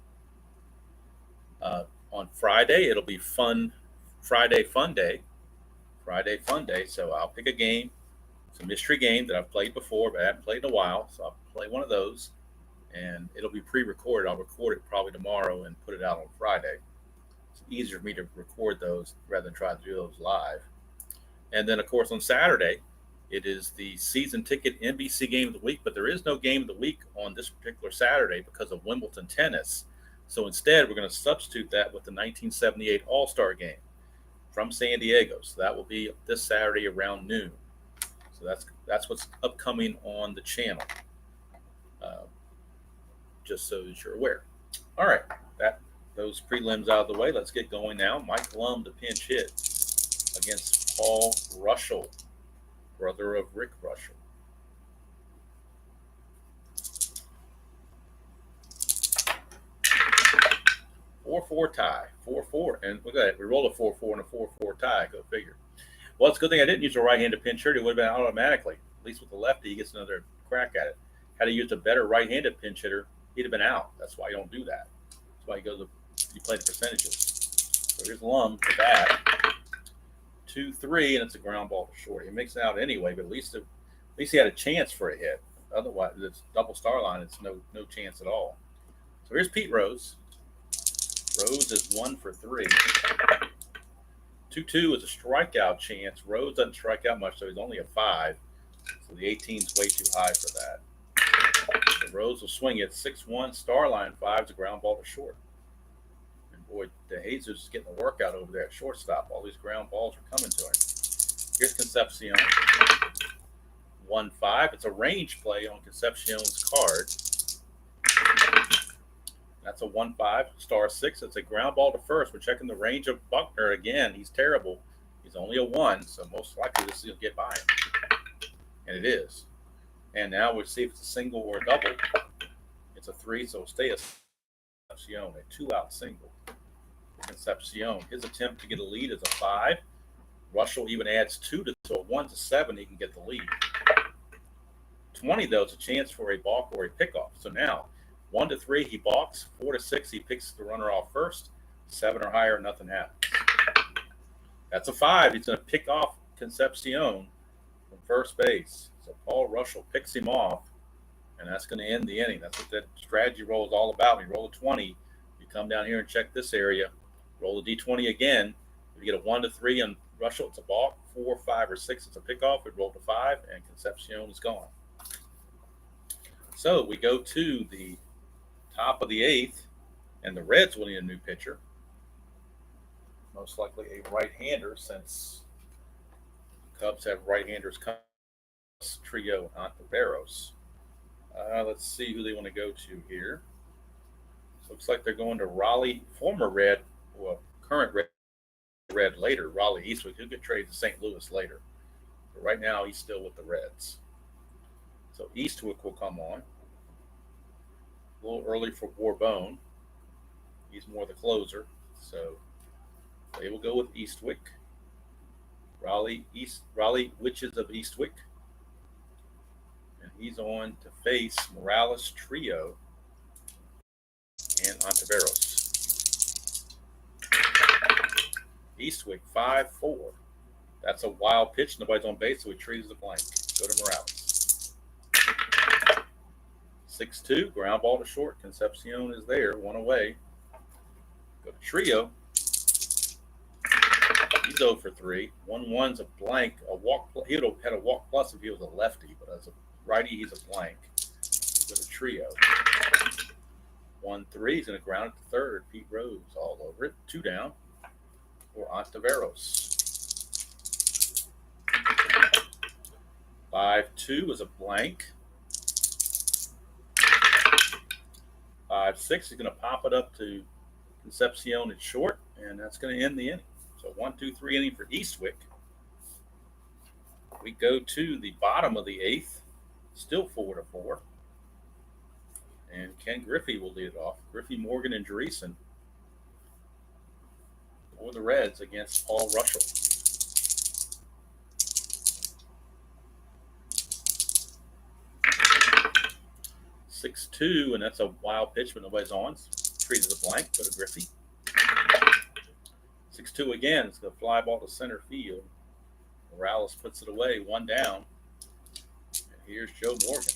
On Friday, it'll be Friday Fun Day. So I'll pick a game. It's a mystery game that I've played before, but I haven't played in a while. So I'll play one of those, and it'll be pre-recorded. I'll record it probably tomorrow and put it out on Friday. It's easier for me to record those rather than try to do those live. And then, of course, on Saturday, it is the season ticket NBC game of the week, but there is no game of the week on this particular Saturday because of Wimbledon tennis. So instead, we're going to substitute that with the 1978 All-Star game from San Diego. So that will be this Saturday around noon. So that's what's upcoming on the channel. Just so that you're aware. All right, those prelims out of the way. Let's get going now. Mike Lum, the pinch hit against Paul Russell, brother of Rick Russell. Four tie, 4-4, and look at that. We rolled a 4-4 and a 4-4 tie. Go figure. Well, it's a good thing I didn't use a right-handed pinch hitter. It would have been automatically. At least with the lefty, he gets another crack at it. Had he used a better right-handed pinch hitter, he'd have been out. That's why you don't do that. That's why you play the percentages. So here's Lum to bat. 2-3, and it's a ground ball to short. He makes it out anyway, but at least he had a chance for a hit. Otherwise, it's double star line. It's no chance at all. So here's Pete Rose. Rose is 1 for 3. 2-2 is a strikeout chance. Rose doesn't strike out much, so he's only a 5. So the 18's way too high for that. So Rose will swing it. 6-1, star line 5 is a ground ball to short. And boy, DeJesus is getting a workout over there at shortstop. All these ground balls are coming to him. Here's Concepcion. 1-5. It's a range play on Concepcion's card. That's a 1-5, star 6. It's a ground ball to first. We're checking the range of Buckner again. He's terrible. He's only a 1, so most likely this is going to get by him. And it is. And now we'll see if it's a single or a double. It's a 3, so it'll stay a Concepcion, a 2-out single. Concepcion. His attempt to get a lead is a 5. Russell even adds 2 to so a 1 to 7, he can get the lead. 20, though, it's a chance for a balk or a pickoff. So now, 1 to 3, he balks. 4 to 6, he picks the runner off first. 7 or higher, nothing happens. That's a 5. He's going to pick off Concepcion from first base. So Paul Russell picks him off, and that's going to end the inning. That's what that strategy roll is all about. When you roll a 20, you come down here and check this area. Roll the D20 again. If you get a 1 to 3 on Russell, it's a balk. 4, 5, or 6, it's a pickoff. It rolled to 5, and Concepcion is gone. So we go to the top of the 8th, and the Reds will need a new pitcher. Most likely a right-hander, since Cubs have right-handers come. Trio Ontiveros. Let's see who they want to go to here. Looks like they're going to Raleigh, former Red, well, current Red later, Raleigh Eastwick, who could trade to St. Louis later. But right now, he's still with the Reds. So Eastwick will come on. A little early for Bourbon. He's more the closer. So they will go with Eastwick. Raleigh Witches of Eastwick. And he's on to face Morales Trio and Ontiveros. Eastwick 5-4. That's a wild pitch. Nobody's on base, so he trees the blank. Go to Morales. 6-2, ground ball to short. Concepcion is there, 1 away. Go to Trio. He's 0 for 3. 1-1's a blank. A walk. He would have had a walk plus if he was a lefty, but as a righty, he's a blank. Go to Trio. 1-3. He's going to ground it to third. Pete Rose all over it. 2 down for Ontiveros. 5-2 is a blank. 5-6. He's going to pop it up to Concepcion at short, and that's going to end the inning. So 1-2-3 inning for Eastwick. We go to the bottom of the 8th, still 4-4. And Ken Griffey will lead it off. Griffey, Morgan, and Dreesen for the Reds against Paul Russell. 6-2, and that's a wild pitch, but nobody's on. Treated as a blank. Go to Griffey. 6-2 again. It's the fly ball to center field. Morales puts it away. 1 down. And here's Joe Morgan.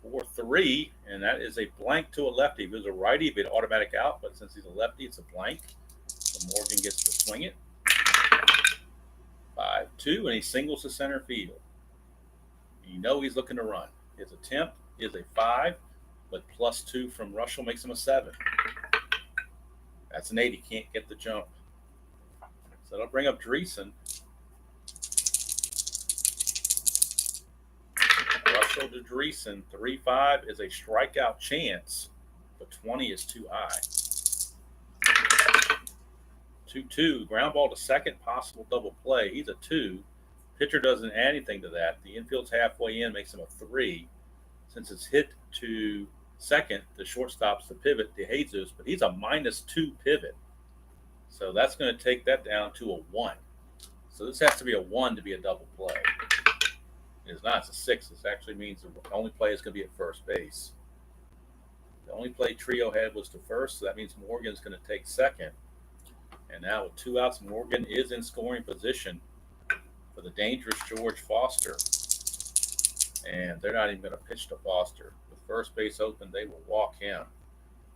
4-3, and that is a blank to a lefty. If it was a righty, it'd be an automatic out, but since he's a lefty, it's a blank. So Morgan gets to swing it. 5-2, and he singles to center field. You know he's looking to run. His attempt is a 5, but +2 from Russell makes him a 7. That's an 8. He can't get the jump. So that'll bring up Dreesen. Russell to Dreesen. 3-5 is a strikeout chance, but 20 is too high. 2-2, ground ball to second, possible double play. He's a 2. Pitcher doesn't add anything to that. The infield's halfway in, makes him a 3. Since it's hit to second, the shortstop's the pivot to Jesus, but he's a -2 pivot. So that's going to take that down to a 1. So this has to be a 1 to be a double play. It's not, it's a 6. This actually means the only play is going to be at first base. The only play Trio had was to first, so that means Morgan's going to take second. And now with 2 outs, Morgan is in scoring position for the dangerous George Foster. And they're not even going to pitch to Foster. With first base open, they will walk him.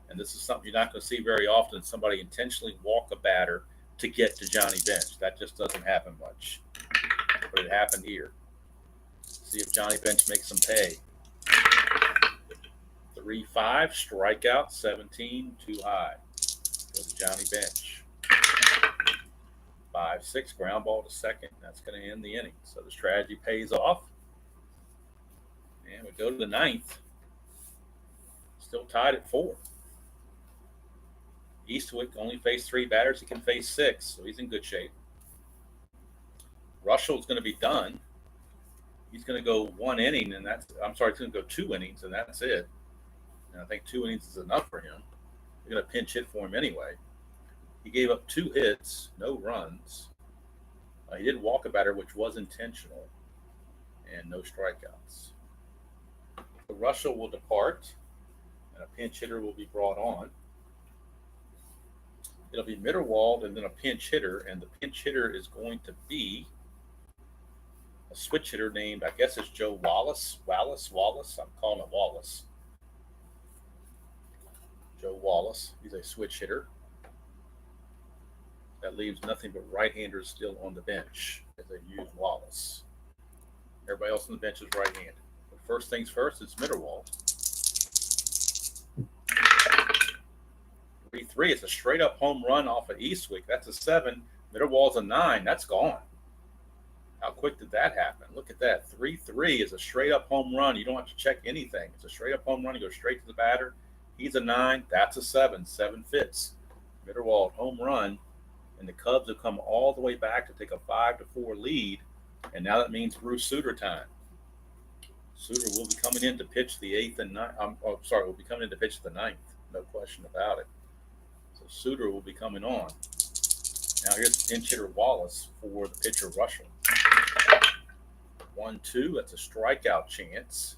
And this is something you're not going to see very often, somebody intentionally walk a batter to get to Johnny Bench. That just doesn't happen much. But it happened here. See if Johnny Bench makes some pay. 3-5, strikeout, 17, too high. Go to Johnny Bench. 5-6, ground ball to second. That's going to end the inning. So the strategy pays off. And we go to the 9th. Still tied at 4. Eastwick only faced 3 batters. He can face 6, so he's in good shape. Russell's going to be done. He's going to go 1 inning, and he's going to go 2 innings, and that's it. And I think 2 innings is enough for him. They're going to pinch hit for him anyway. He gave up 2 hits, no runs. He did walk a batter, which was intentional, and no strikeouts. So Russell will depart, and a pinch hitter will be brought on. It'll be Mitterwald and then a pinch hitter, and the pinch hitter is going to be a switch hitter named, I guess it's Joe Wallace. Wallace. I'm calling him Wallace. Joe Wallace. He's a switch hitter. That leaves nothing but right-handers still on the bench as they use Wallace. Everybody else on the bench is right-handed. But first things first, it's Mitterwald. 3-3. It's a straight-up home run off of Eastwick. That's a 7. Mitterwald's a 9. That's gone. How quick did that happen? Look at that. 3-3 is a straight-up home run. You don't have to check anything. It's a straight-up home run. You go straight to the batter. He's a 9. That's a 7. 7 fits. Mitterwald home run. And the Cubs have come all the way back to take a 5-4 lead. And now that means Bruce Sutter time. Sutter will be coming in to pitch the 8th and 9th. Will be coming in to pitch the 9th. No question about it. So Sutter will be coming on. Now here's the pinch hitter Wallace for the pitcher Russell. 1-2. That's a strikeout chance.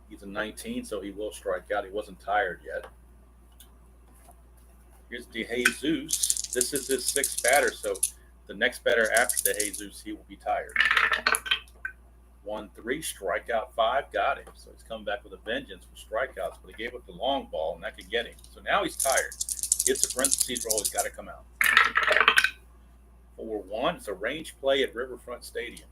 He's a 19, so he will strike out. He wasn't tired yet. Here's DeJesus. This is his 6th batter, so the next batter after DeJesus, he will be tired. 1-3, strikeout 5, got him. So he's coming back with a vengeance with strikeouts, but he gave up the long ball, and that could get him. So now he's tired. Gets a parentheses roll, he's got to come out. 4-1, it's a range play at Riverfront Stadium.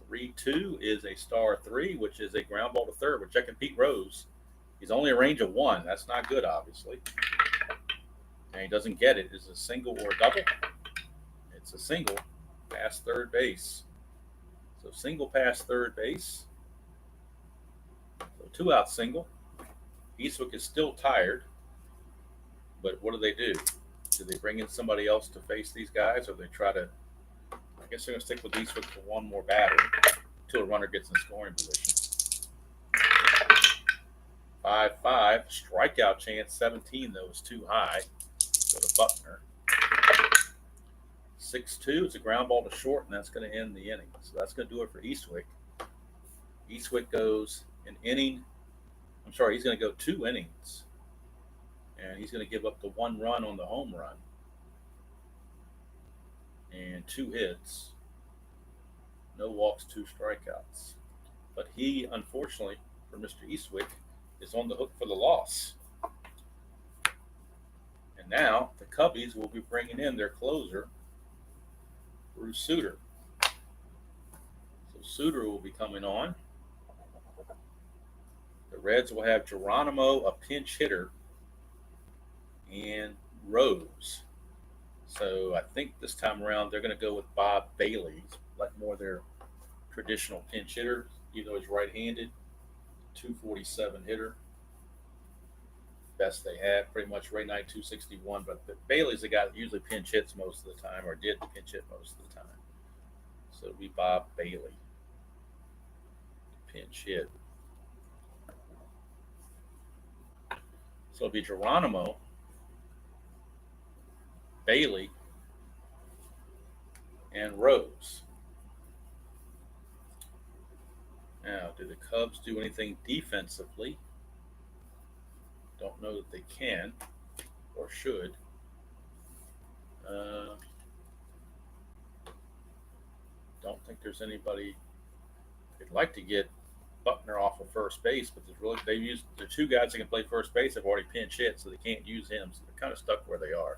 3-2 is a star 3, which is a ground ball to third. We're checking Pete Rose. He's only a range of 1. That's not good, obviously. And he doesn't get it. Is it a single or a double? It's a single past third base. So single past third base. So 2-out single. Eastwick is still tired. But what do? Do they bring in somebody else to face these guys, or they try to? I guess they're going to stick with Eastwick for one more batter until a runner gets in scoring position. 5-5, strikeout chance, 17, though, is too high. Go to Buckner. 6-2, it's a ground ball to short, and that's going to end the inning. So that's going to do it for Eastwick. Eastwick goes an inning. He's going to go 2 innings. And he's going to give up the 1 run on the home run. And 2 hits. No walks, 2 strikeouts. But he, unfortunately, for Mr. Eastwick, is on the hook for the loss. And now the Cubbies will be bringing in their closer, Bruce Sutter. So Sutter will be coming on. The Reds will have Geronimo, a pinch hitter, and Rose. So I think this time around they're going to go with Bob Bailey. like more their traditional pinch hitter, even though he's right-handed. 247 hitter, best they have. Pretty much Ray Knight 261, but Bailey's the guy that usually pinch hits most of the time, or did pinch hit most of the time. So it'll be Bob Bailey, pinch hit. So it'll be Geronimo, Bailey, and Rose. Now, do the Cubs do anything defensively? Don't know that they can or should. Don't think there's anybody. They'd like to get Buckner off of first base, but they've used the two guys that can play first base have already pinch hit, so they can't use him. So they're kind of stuck where they are.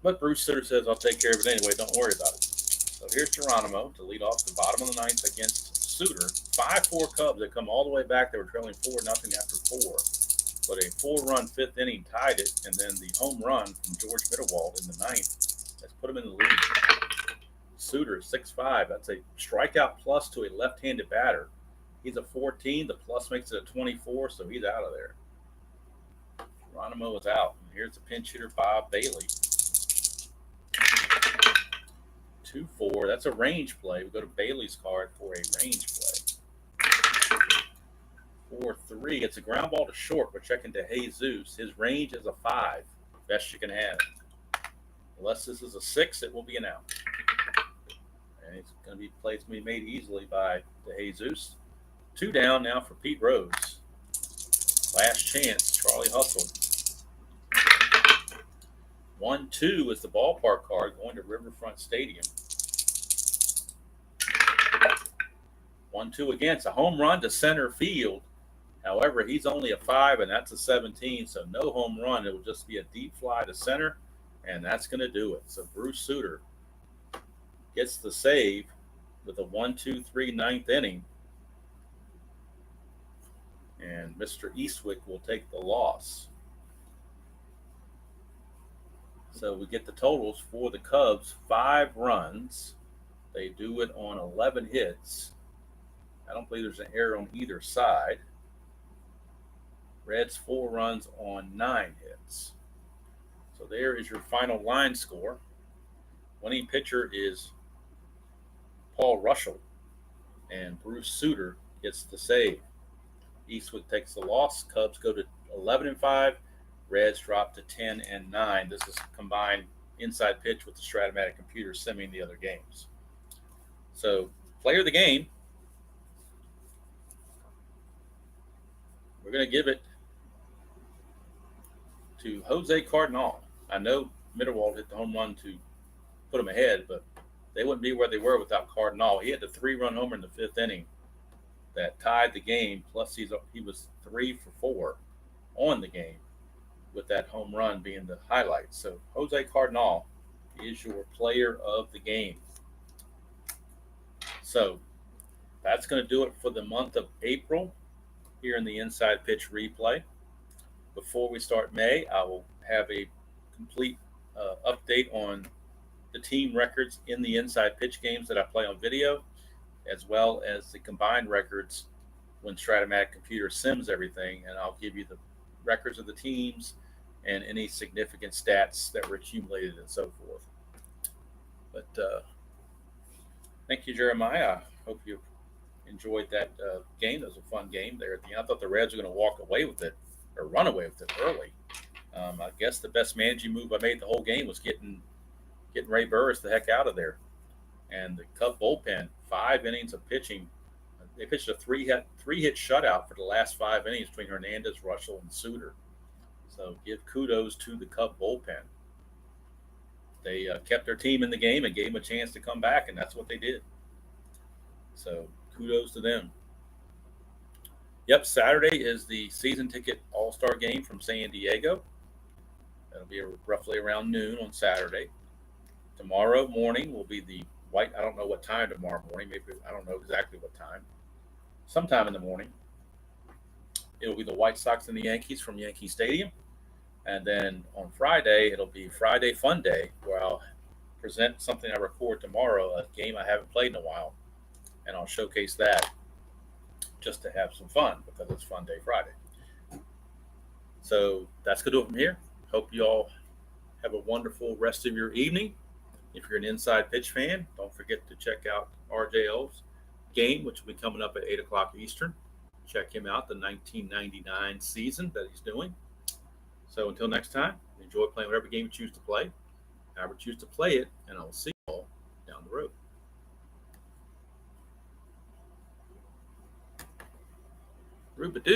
But Bruce Sutter says, I'll take care of it anyway. Don't worry about it. So here's Geronimo to lead off the bottom of the ninth against Sutter. 5-4 Cubs. They come all the way back. They were trailing 4-0 after 4. But a 4-run fifth inning tied it, and then the home run from George Mitterwald in the ninth has put him in the lead. Sutter, 6'5". That's a strikeout plus to a left-handed batter. He's a 14. The plus makes it a 24, so he's out of there. Geronimo is out. And here's the pinch hitter, Bob Bailey. 2-4. That's a range play. We go to Bailey's card for a range play. 4-3. It's a ground ball to short. We're checking to Jesus. His range is a 5. Best you can have. Unless this is a 6, it will be an out. And it's going to be placed to be made easily by Jesus. 2 down now for Pete Rose. Last chance, Charlie Hustle. 1-2 is the ballpark card going to Riverfront Stadium. 1-2 again. It's a home run to center field. However, he's only a 5, and that's a 17, so no home run. It will just be a deep fly to center, and that's going to do it. So Bruce Sutter gets the save with a 1-2-3 ninth inning. And Mr. Eastwick will take the loss. So we get the totals for the Cubs. 5 runs. They do it on 11 hits. I don't believe there's an error on either side. Reds 4 runs on 9 hits. So there is your final line score. Winning pitcher is Paul Russell, and Bruce Sutter gets the save. Eastwood takes the loss. Cubs go to 11-5. Reds drop to 10-9. This is combined inside pitch with the Stratomatic computer simming the other games. So, player of the game, we're going to give it to Jose Cardinal. I know Mitterwald hit the home run to put him ahead, but they wouldn't be where they were without Cardinal. He had the 3-run homer in the 5th inning that tied the game, plus he was 3 for 4 on the game, with that home run being the highlight. So Jose Cardinal is your player of the game. So that's going to do it for the month of April here in the Inside Pitch replay. Before we start May, I will have a complete update on the team records in the Inside Pitch games that I play on video, as well as the combined records when Stratomatic computer sims everything, and I'll give you the records of the teams and any significant stats that were accumulated and so forth. But thank you, Jeremiah. I hope you enjoyed that game. That was a fun game there at the end. I thought the Reds were going to walk away with it or run away with it early. I guess the best managing move I made the whole game was getting Ray Burris the heck out of there. And the Cub bullpen, 5 innings of pitching. They pitched a three-hit shutout for the last 5 innings between Hernandez, Russell, and Sutter. So give kudos to the Cub bullpen. They kept their team in the game and gave them a chance to come back, and that's what they did. So kudos to them. Yep, Saturday is the season ticket all-star game from San Diego. That'll be roughly around noon on Saturday. Tomorrow morning will be the I don't know what time tomorrow morning. Maybe I don't know exactly what time. Sometime in the morning. It'll be the White Sox and the Yankees from Yankee Stadium. And then on Friday, it'll be Friday Fun Day, where I'll present something I record tomorrow, a game I haven't played in a while, and I'll showcase that just to have some fun because it's Fun Day Friday. So that's going to do it from here. Hope you all have a wonderful rest of your evening. If you're an Inside Pitch fan, don't forget to check out RJL's game, which will be coming up at 8 o'clock Eastern. Check him out, the 1999 season that he's doing. So until next time, enjoy playing whatever game you choose to play, however you choose to play it, and I will see you all down the road. Rubadoo.